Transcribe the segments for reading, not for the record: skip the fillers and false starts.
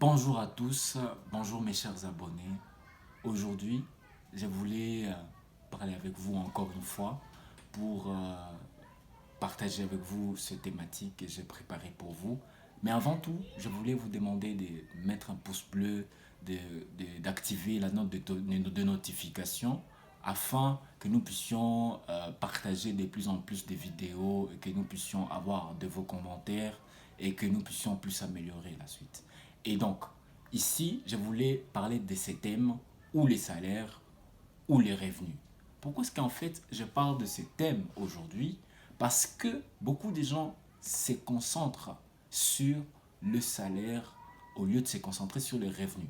Bonjour à tous, bonjour mes chers abonnés. Aujourd'hui, je voulais parler avec vous encore une fois pour partager avec vous ce thématique que j'ai préparé pour vous. Mais avant tout, je voulais vous demander de mettre un pouce bleu, d'activer la note de notification afin que nous puissions partager de plus en plus de vidéos et que nous puissions avoir de vos commentaires et que nous puissions plus améliorer la suite. Et donc, ici, je voulais parler de ces thèmes ou les salaires ou les revenus. Pourquoi est-ce qu'en fait je parle de ces thèmes aujourd'hui? Parce que beaucoup de gens se concentrent sur le salaire au lieu de se concentrer sur les revenus.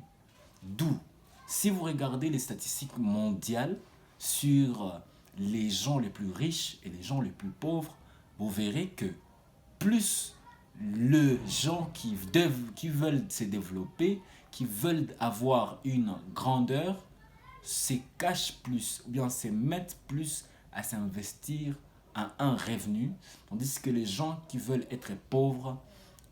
D'où, si vous regardez les statistiques mondiales sur les gens les plus riches et les gens les plus pauvres, vous verrez que plus les gens qui veulent se développer, qui veulent avoir une grandeur, se cachent plus, ou bien se mettent plus à s'investir à un revenu, tandis que les gens qui veulent être pauvres,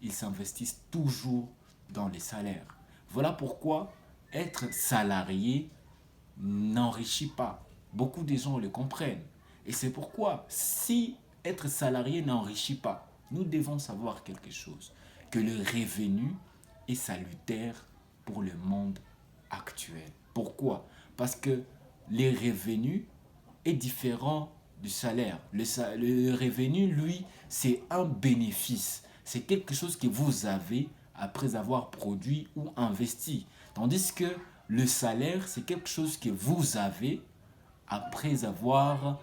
ils s'investissent toujours dans les salaires. Voilà pourquoi être salarié n'enrichit pas. Beaucoup de gens le comprennent. Et c'est pourquoi, si être salarié n'enrichit pas, nous devons savoir quelque chose, que le revenu est salutaire pour le monde actuel. Pourquoi? Parce que les revenus est différent du salaire. Le revenu, lui, c'est un bénéfice. C'est quelque chose que vous avez après avoir produit ou investi. Tandis que le salaire, c'est quelque chose que vous avez après avoir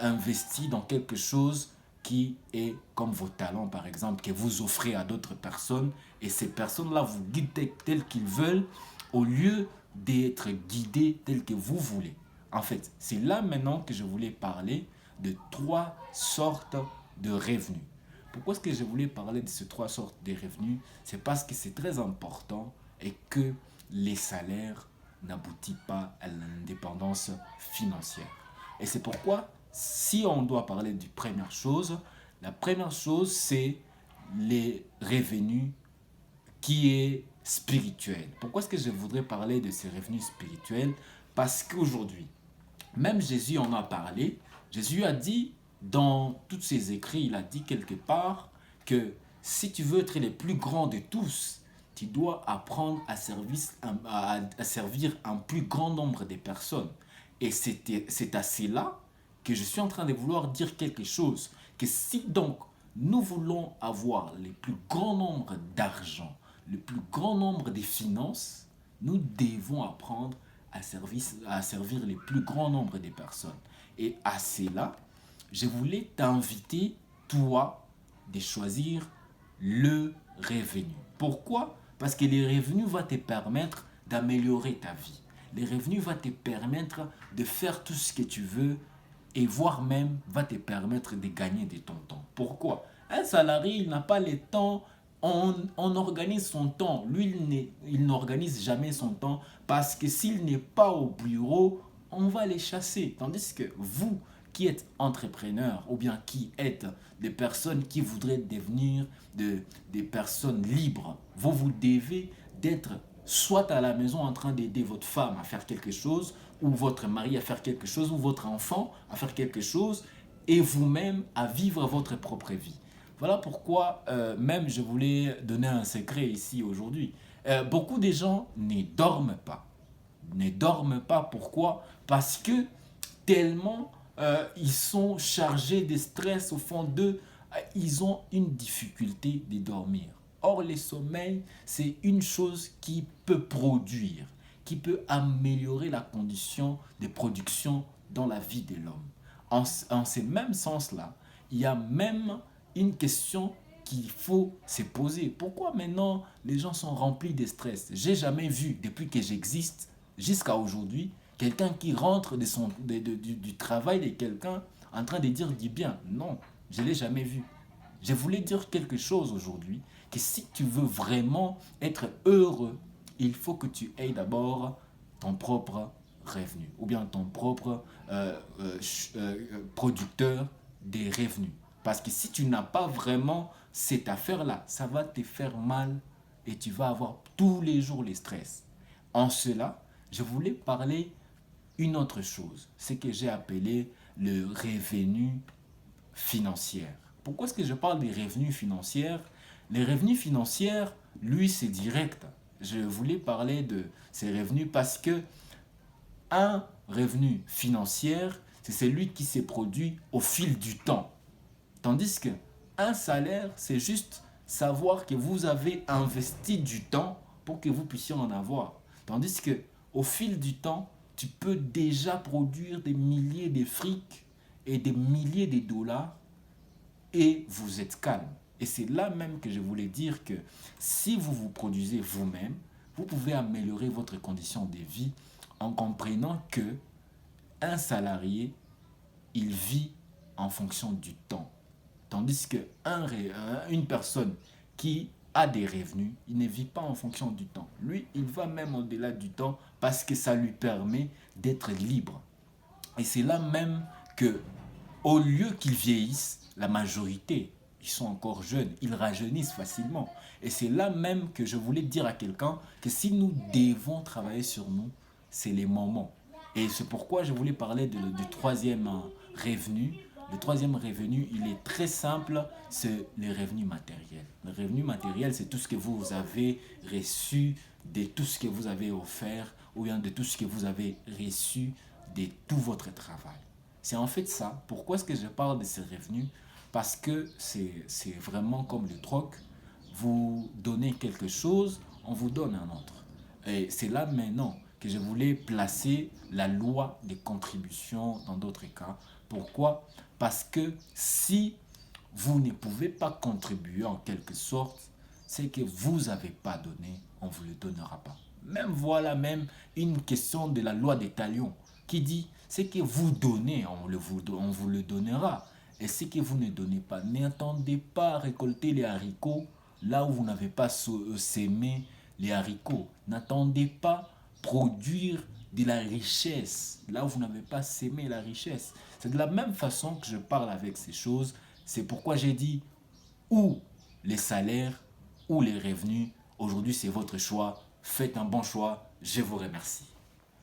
investi dans quelque chose qui est comme vos talents, par exemple, que vous offrez à d'autres personnes. Et ces personnes-là vous guident telles qu'ils veulent au lieu d'être guidés tels que vous voulez. En fait, c'est là maintenant que je voulais parler de trois sortes de revenus. Pourquoi est-ce que je voulais parler de ces trois sortes de revenus? C'est parce que c'est très important et que les salaires n'aboutissent pas à l'indépendance financière. Et c'est pourquoi, si on doit parler de première chose, la première chose, c'est les revenus qui est spirituel. Pourquoi est-ce que je voudrais parler de ces revenus spirituels? Parce qu'aujourd'hui, même Jésus en a parlé. Jésus a dit, dans tous ses écrits, il a dit quelque part que si tu veux être le plus grand de tous, tu dois apprendre à servir un plus grand nombre de personnes. Et c'est à cela que je suis en train de vouloir dire quelque chose. Que si donc nous voulons avoir le plus grand nombre d'argent, le plus grand nombre de finances, nous devons apprendre à servir le plus grand nombre de personnes. Et à cela, je voulais t'inviter, toi, de choisir le revenu. Pourquoi? Parce que les revenus vont te permettre d'améliorer ta vie. Les revenus vont te permettre de faire tout ce que tu veux et voire même va te permettre de gagner de ton temps. Pourquoi? Un salarié, il n'a pas le temps, on organise son temps. Lui, il n'organise jamais son temps parce que s'il n'est pas au bureau, on va les chasser. Tandis que vous, qui êtes entrepreneur ou bien qui êtes des personnes qui voudraient devenir des personnes libres, vous devez d'être soit à la maison en train d'aider votre femme à faire quelque chose, ou votre mari à faire quelque chose, ou votre enfant à faire quelque chose, et vous-même à vivre votre propre vie. Voilà pourquoi même je voulais donner un secret ici aujourd'hui. Beaucoup de gens ne dorment pas. Ne dorment pas, pourquoi? Parce que tellement ils sont chargés de stress au fond d'eux, ils ont une difficulté de dormir. Or, le sommeil, c'est une chose qui peut produire, qui peut améliorer la condition de production dans la vie de l'homme. En ce même sens-là, il y a même une question qu'il faut se poser. Pourquoi maintenant les gens sont remplis de stress? J'ai jamais vu, depuis que j'existe jusqu'à aujourd'hui, quelqu'un qui rentre du travail de quelqu'un en train de dire du bien. Non, je ne l'ai jamais vu. Je voulais dire quelque chose aujourd'hui, que si tu veux vraiment être heureux, il faut que tu aies d'abord ton propre revenu, ou bien ton propre producteur des revenus. Parce que si tu n'as pas vraiment cette affaire-là, ça va te faire mal et tu vas avoir tous les jours les stress. En cela, je voulais parler une autre chose, ce que j'ai appelé le revenu financier. Pourquoi est-ce que je parle des revenus financiers? Les revenus financiers, lui, c'est direct. Je voulais parler de ces revenus parce que un revenu financier, c'est celui qui s'est produit au fil du temps. Tandis que un salaire, c'est juste savoir que vous avez investi du temps pour que vous puissiez en avoir. Tandis que au fil du temps, tu peux déjà produire des milliers de frics et des milliers de dollars et vous êtes calme. Et c'est là même que je voulais dire que si vous vous produisez vous-même, vous pouvez améliorer votre condition de vie en comprenant que un salarié, il vit en fonction du temps. Tandis qu'une personne qui a des revenus, il ne vit pas en fonction du temps. Lui, il va même au-delà du temps parce que ça lui permet d'être libre. Et c'est là même que, au lieu qu'ils vieillissent, la majorité, ils sont encore jeunes, ils rajeunissent facilement. Et c'est là même que je voulais dire à quelqu'un que si nous devons travailler sur nous, c'est les moments. Et c'est pourquoi je voulais parler du troisième revenu. Le troisième revenu, il est très simple, c'est le revenu matériel. Le revenu matériel, c'est tout ce que vous avez reçu, de tout ce que vous avez offert, ou bien de tout ce que vous avez reçu de tout votre travail. C'est en fait ça. Pourquoi est-ce que je parle de ces revenus? Parce que c'est vraiment comme le troc. Vous donnez quelque chose, on vous donne un autre. Et c'est là maintenant que je voulais placer la loi des contributions dans d'autres cas. Pourquoi? Parce que si vous ne pouvez pas contribuer en quelque sorte, c'est que vous n'avez pas donné, on ne vous le donnera pas. Même voilà même une question de la loi des talions qui dit ce que vous donnez, on vous le donnera. Et ce que vous ne donnez pas, n'attendez pas à récolter les haricots là où vous n'avez pas sémé les haricots. N'attendez pas produire de la richesse là où vous n'avez pas sémé la richesse. C'est de la même façon que je parle avec ces choses. C'est pourquoi j'ai dit ou les salaires ou les revenus. Aujourd'hui, c'est votre choix. Faites un bon choix. Je vous remercie.